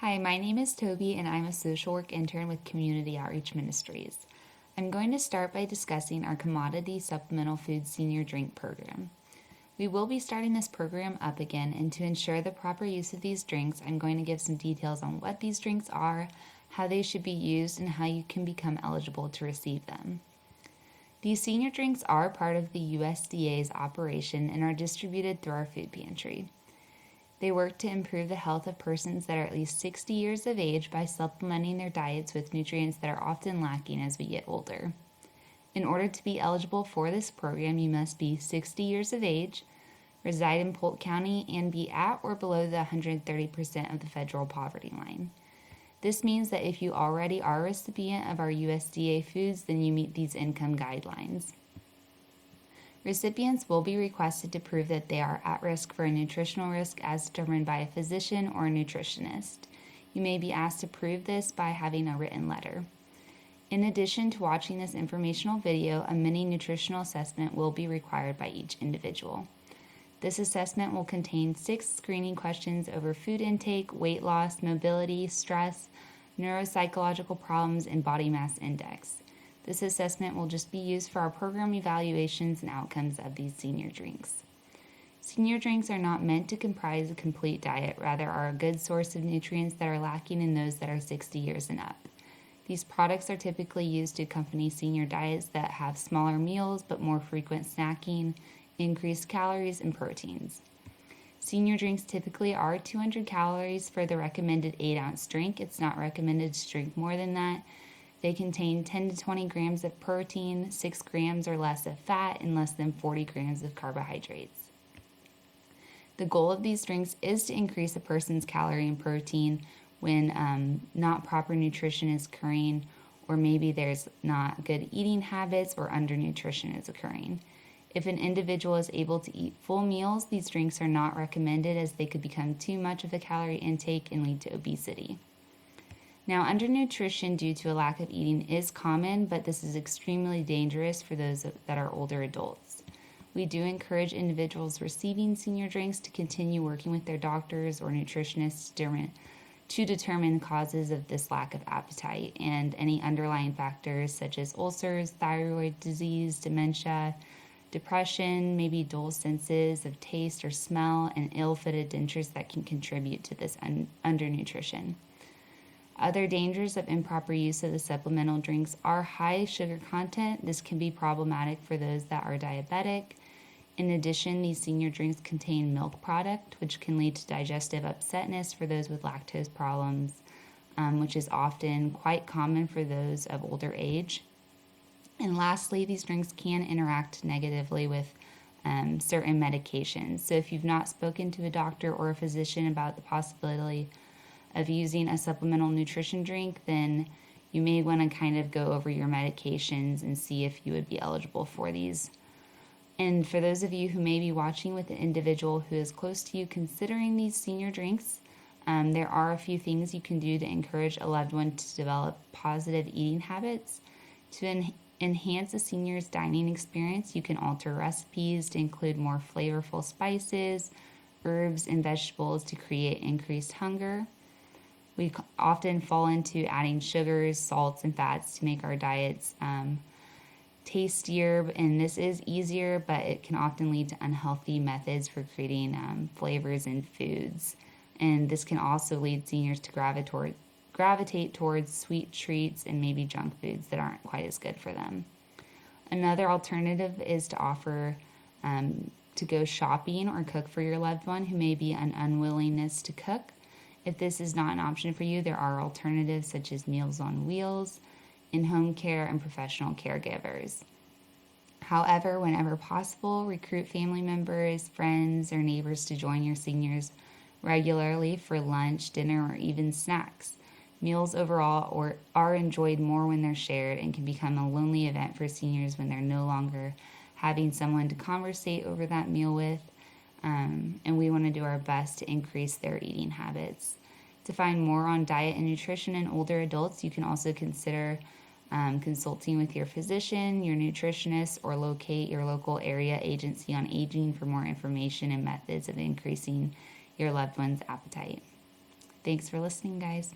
Hi, my name is Toby, and I'm a social work intern with Community Outreach Ministries. I'm going to start by discussing our Commodity Supplemental Food Senior Drink Program. We will be starting this program up again, and to ensure the proper use of these drinks, I'm going to give some details on what these drinks are, how they should be used, and how you can become eligible to receive them. These senior drinks are part of the USDA's operation and are distributed through our food pantry. They work to improve the health of persons that are at least 60 years of age by supplementing their diets with nutrients that are often lacking as we get older. In order to be eligible for this program, you must be 60 years of age, reside in Polk County, and be at or below the 130% of the federal poverty line. This means that if you already are a recipient of our USDA foods, then you meet these income guidelines. Recipients will be requested to prove that they are at risk for a nutritional risk as determined by a physician or a nutritionist. You may be asked to prove this by having a written letter. In addition to watching this informational video, a mini nutritional assessment will be required by each individual. This assessment will contain 6 screening questions over food intake, weight loss, mobility, stress, neuropsychological problems, and body mass index. This assessment will just be used for our program evaluations and outcomes of these senior drinks. Senior drinks are not meant to comprise a complete diet, rather are a good source of nutrients that are lacking in those that are 60 years and up. These products are typically used to accompany senior diets that have smaller meals but more frequent snacking, increased calories, and proteins. Senior drinks typically are 200 calories for the recommended 8-ounce drink. It's not recommended to drink more than that. They contain 10 to 20 grams of protein, 6 grams or less of fat, and less than 40 grams of carbohydrates. The goal of these drinks is to increase a person's calorie and protein when not proper nutrition is occurring, or maybe there's not good eating habits or undernutrition is occurring. If an individual is able to eat full meals, these drinks are not recommended as they could become too much of a calorie intake and lead to obesity. Now, undernutrition due to a lack of eating is common, but this is extremely dangerous for those that are older adults. We do encourage individuals receiving senior drinks to continue working with their doctors or nutritionists to determine causes of this lack of appetite and any underlying factors such as ulcers, thyroid disease, dementia, depression, maybe dull senses of taste or smell, and ill-fitted dentures that can contribute to this undernutrition. Other dangers of improper use of the supplemental drinks are high sugar content. This can be problematic for those that are diabetic. In addition, these senior drinks contain milk product, which can lead to digestive upsetness for those with lactose problems, which is often quite common for those of older age. And lastly, these drinks can interact negatively with certain medications. So if you've not spoken to a doctor or a physician about the possibility of using a supplemental nutrition drink, then you may want to kind of go over your medications and see if you would be eligible for these. And for those of you who may be watching with an individual who is close to you considering these senior drinks, there are a few things you can do to encourage a loved one to develop positive eating habits. To enhance a senior's dining experience, you can alter recipes to include more flavorful spices, herbs, and vegetables to create increased hunger. We often fall into adding sugars, salts, and fats to make our diets tastier, and this is easier, but it can often lead to unhealthy methods for creating flavors in foods. And this can also lead seniors to gravitate towards sweet treats and maybe junk foods that aren't quite as good for them. Another alternative is to offer to go shopping or cook for your loved one who may be an unwillingness to cook. If this is not an option for you, there are alternatives such as Meals on Wheels, in-home care, and professional caregivers. However, whenever possible, recruit family members, friends, or neighbors to join your seniors regularly for lunch, dinner, or even snacks. Meals overall are enjoyed more when they're shared and can become a lonely event for seniors when they're no longer having someone to conversate over that meal with. And we want to do our best to increase their eating habits. To find more on diet and nutrition in older adults, you can also consider consulting with your physician, your nutritionist, or locate your local area agency on aging for more information and methods of increasing your loved one's appetite. Thanks for listening, guys.